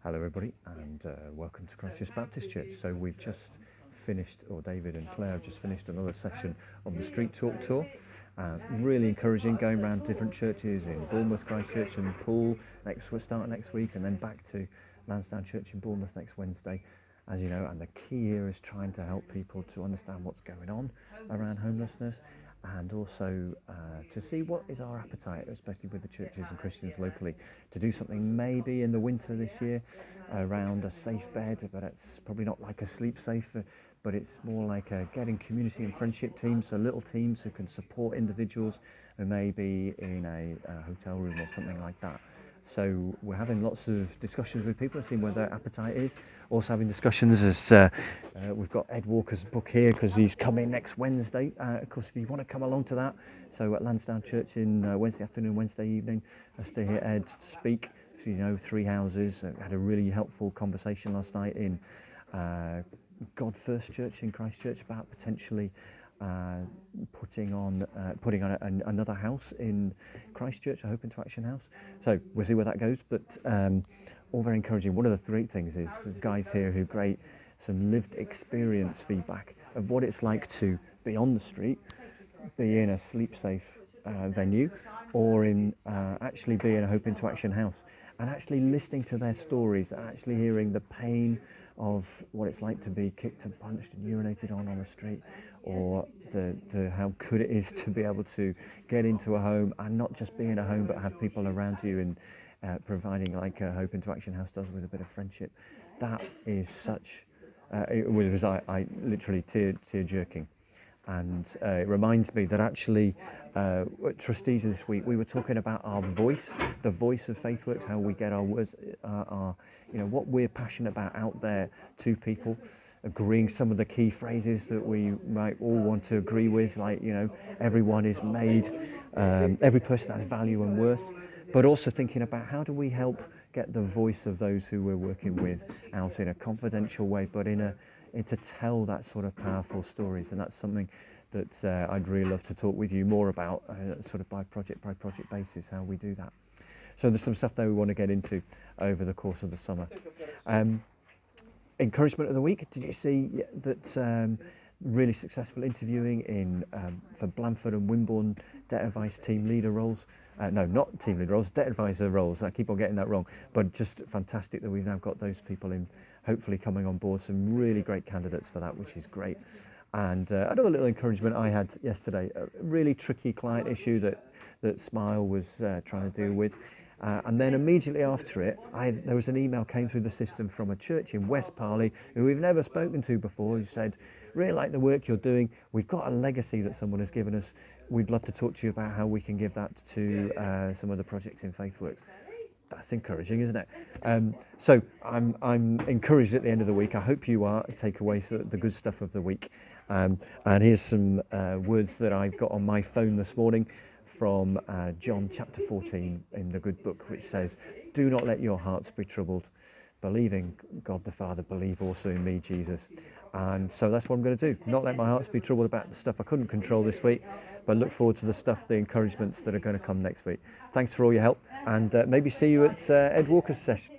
Hello everybody and welcome to Christchurch Baptist Church. So we've just finished, or David and Claire have just finished another session of the Street Talk Tour. Really encouraging, going around different churches in Bournemouth, Christchurch and Poole. We'll start next week, and then back to Lansdowne Church in Bournemouth next Wednesday, as you know. And the key here is trying to help people to understand what's going on around homelessness, and also to see what is our appetite, especially with the churches and Christians locally, to do something maybe in the winter this year around a safe bed, but it's probably not like a sleep safe, but it's more like a getting community and friendship teams, so little teams who can support individuals who may be in a hotel room or something like that. So we're having lots of discussions with people, seeing where their appetite is. Also having discussions as we've got Ed Walker's book here because he's coming next Wednesday. Of course, if you want to come along to that, so at Lansdowne Church in Wednesday afternoon, Wednesday evening, to hear Ed speak. So, you know, three houses. Had a really helpful conversation last night in God First Church in Christchurch about potentially putting on another house in Christchurch, a Hope into Action house. So we'll see where that goes, but all very encouraging. One of the great things is the guys here who some lived experience feedback of what it's like to be on the street, be in a sleep safe venue, or in actually be in a Hope into Action house, and actually listening to their stories, and actually hearing the pain of what it's like to be kicked and punched and urinated on the street, or how good it is to be able to get into a home and not just be in a home but have people around you, and providing like a Hope into Action house does with a bit of friendship. That is such, it was I literally tear jerking. And it reminds me that actually trustees this week, we were talking about our voice, the voice of FaithWorks, how we get our words, what we're passionate about out there to people, agreeing some of the key phrases that we might all want to agree with, like, everyone is made, every person has value and worth, but also thinking about how do we help get the voice of those who we're working with out in a confidential way, but and to tell that sort of powerful stories. And that's something that I'd really love to talk with you more about, sort of by project basis, how we do that. So there's some stuff that we want to get into over the course of the summer. Encouragement of the week. Did you see that really successful interviewing for Blandford and Wimborne debt advice team leader roles? No, not team leader roles, debt advisor roles. I keep on getting that wrong, but just fantastic that we've now got those people in, hopefully coming on board, some really great candidates for that, which is great. And another little encouragement I had yesterday, a really tricky client issue that Smile was trying to deal with. And then immediately after it, there was an email came through the system from a church in West Parley who we've never spoken to before, who said, really like the work you're doing. We've got a legacy that someone has given us. We'd love to talk to you about how we can give that to some of the projects in FaithWorks. That's encouraging, isn't it? So I'm encouraged at the end of the week. I hope you are. Take away the good stuff of the week. And here's some words that I've got on my phone this morning from John chapter 14 in the good book, which says, do not let your hearts be troubled. Believe in God the Father, believe also in me, Jesus. And so that's what I'm going to do. Not let my hearts be troubled about the stuff I couldn't control this week, but look forward to the encouragements that are going to come next week. Thanks for all your help, and maybe see you at Ed Walker's session.